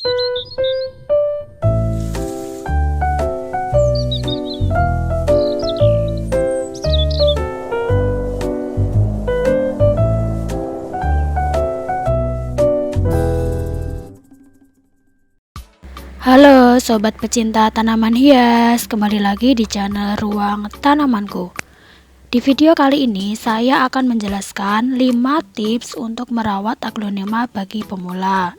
Halo sobat pecinta tanaman hias, kembali lagi di channel Ruang Tanamanku. Di video kali ini saya akan menjelaskan 5 tips untuk merawat aglonema bagi pemula.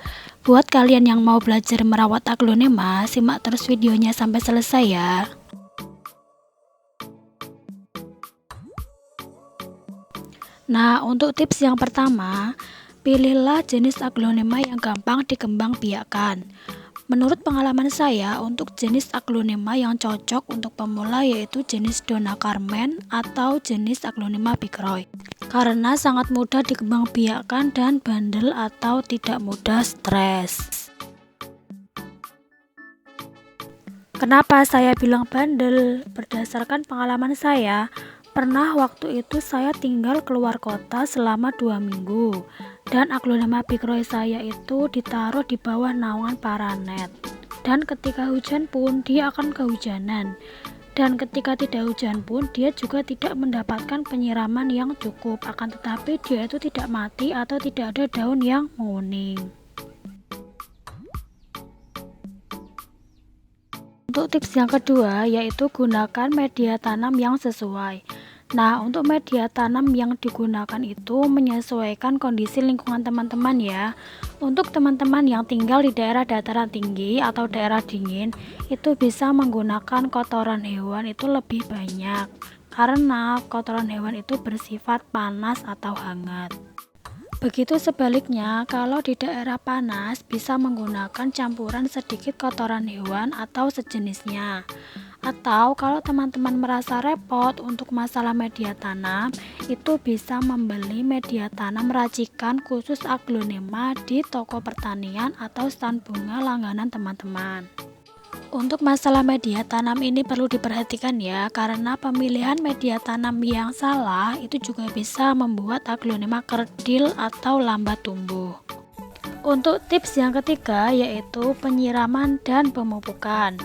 Buat kalian yang mau belajar merawat aglonema, simak terus videonya sampai selesai ya. Nah, untuk tips yang pertama, pilihlah jenis aglonema yang gampang dikembangbiakkan. Menurut pengalaman saya, untuk jenis aglonema yang cocok untuk pemula yaitu jenis Donna Carmen atau jenis aglonema Big Roy, karena sangat mudah dikembangbiakkan dan bandel atau tidak mudah stres. Kenapa saya bilang bandel? Berdasarkan pengalaman saya, pernah waktu itu saya tinggal keluar kota selama 2 minggu. Dan aglonema Big Roy saya itu ditaruh di bawah naungan paranet. Dan ketika hujan pun dia akan kehujanan. Dan ketika tidak hujan pun dia juga tidak mendapatkan penyiraman yang cukup. Akan tetapi dia itu tidak mati atau tidak ada daun yang menguning. Untuk tips yang kedua yaitu gunakan media tanam yang sesuai. Nah, untuk media tanam yang digunakan itu menyesuaikan kondisi lingkungan teman-teman ya. Untuk teman-teman yang tinggal di daerah dataran tinggi atau daerah dingin, itu bisa menggunakan kotoran hewan itu lebih banyak. Karena kotoran hewan itu bersifat panas atau hangat. Begitu sebaliknya, kalau di daerah panas bisa menggunakan campuran sedikit kotoran hewan atau sejenisnya. Atau kalau teman-teman merasa repot untuk masalah media tanam, itu bisa membeli media tanam racikan khusus aglonema di toko pertanian atau stand bunga langganan teman-teman. Untuk masalah media tanam ini perlu diperhatikan ya, karena pemilihan media tanam yang salah itu juga bisa membuat aglonema kerdil atau lambat tumbuh. Untuk tips yang ketiga yaitu penyiraman dan pemupukan.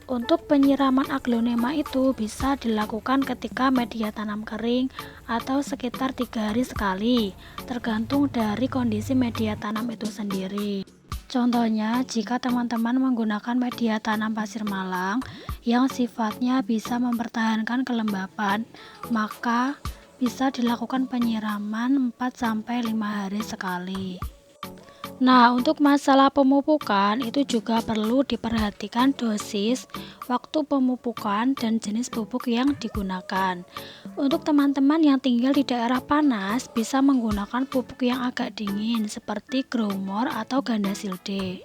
Untuk penyiraman aglonema itu bisa dilakukan ketika media tanam kering atau sekitar 3 hari sekali, tergantung dari kondisi media tanam itu sendiri. Contohnya, jika teman-teman menggunakan media tanam pasir malang yang sifatnya bisa mempertahankan kelembapan, maka bisa dilakukan penyiraman 4-5 hari sekali. Nah, untuk masalah pemupukan itu juga perlu diperhatikan dosis, waktu pemupukan, dan jenis pupuk yang digunakan. Untuk teman-teman yang tinggal di daerah panas bisa menggunakan pupuk yang agak dingin seperti Growmore atau Gandasilde.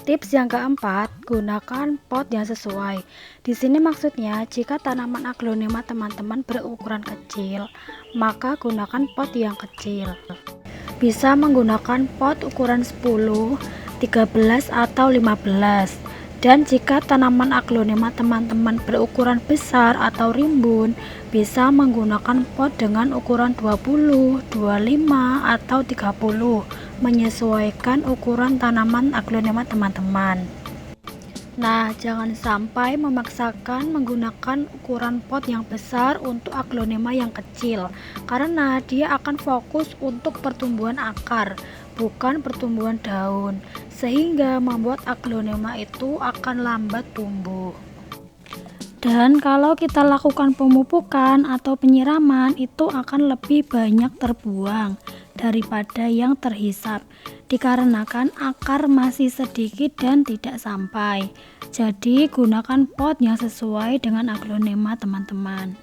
Tips yang keempat, gunakan pot yang sesuai. Di sini maksudnya jika tanaman aglonema teman-teman berukuran kecil, maka gunakan pot yang kecil. Bisa menggunakan pot ukuran 10, 13 atau 15. Dan jika tanaman aglonema teman-teman berukuran besar atau rimbun, bisa menggunakan pot dengan ukuran 20, 25 atau 30. Menyesuaikan ukuran tanaman aglonema teman-teman. Nah, jangan sampai memaksakan menggunakan ukuran pot yang besar untuk aglonema yang kecil, karena dia akan fokus untuk pertumbuhan akar, bukan pertumbuhan daun, sehingga membuat aglonema itu akan lambat tumbuh. Dan kalau kita lakukan pemupukan atau penyiraman itu akan lebih banyak terbuang daripada yang terhisap, dikarenakan akar masih sedikit dan tidak sampai. Jadi gunakan pot yang sesuai dengan aglonema teman-teman.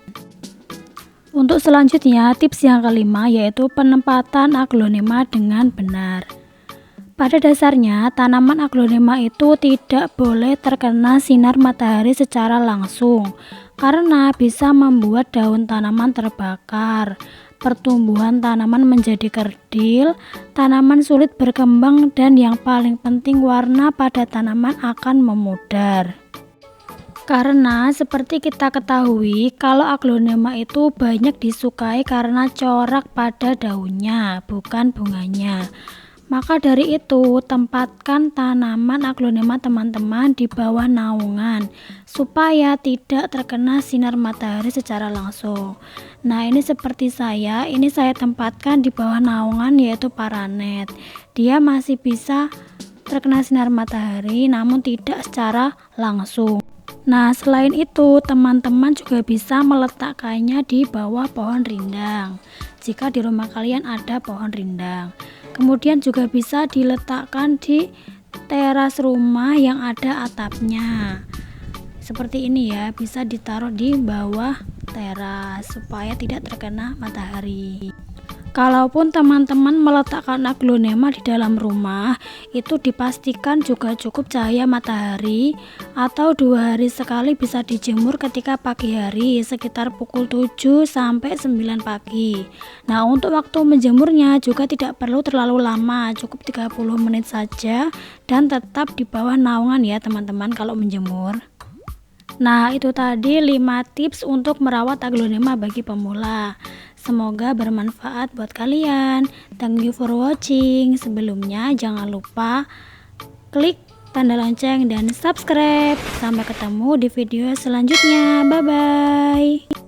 Untuk selanjutnya, tips yang kelima yaitu penempatan aglonema dengan benar. Pada dasarnya, tanaman aglonema itu tidak boleh terkena sinar matahari secara langsung, karena bisa membuat daun tanaman terbakar, pertumbuhan tanaman menjadi kerdil, tanaman sulit berkembang, dan yang paling penting warna pada tanaman akan memudar. Karena seperti kita ketahui, kalau aglonema itu banyak disukai karena corak pada daunnya, bukan bunganya. Maka dari itu, tempatkan tanaman aglonema teman-teman di bawah naungan supaya tidak terkena sinar matahari secara langsung. Nah, ini seperti ini saya tempatkan di bawah naungan yaitu paranet. Dia masih bisa terkena sinar matahari namun tidak secara langsung. Nah, selain itu, teman-teman juga bisa meletakkannya di bawah pohon rindang. Jika di rumah kalian ada pohon rindang, kemudian juga bisa diletakkan di teras rumah yang ada atapnya. Seperti ini ya, bisa ditaruh di bawah teras supaya tidak terkena matahari. Kalaupun teman-teman meletakkan aglonema di dalam rumah, itu dipastikan juga cukup cahaya matahari atau 2 hari sekali bisa dijemur ketika pagi hari sekitar pukul 7 sampai 9 pagi. Nah, untuk waktu menjemurnya juga tidak perlu terlalu lama, cukup 30 menit saja dan tetap di bawah naungan ya teman-teman kalau menjemur. Nah, itu tadi 5 tips untuk merawat aglonema bagi pemula. Semoga bermanfaat buat kalian. Thank you for watching. Sebelumnya jangan lupa klik tanda lonceng dan subscribe. Sampai ketemu di video selanjutnya. Bye bye.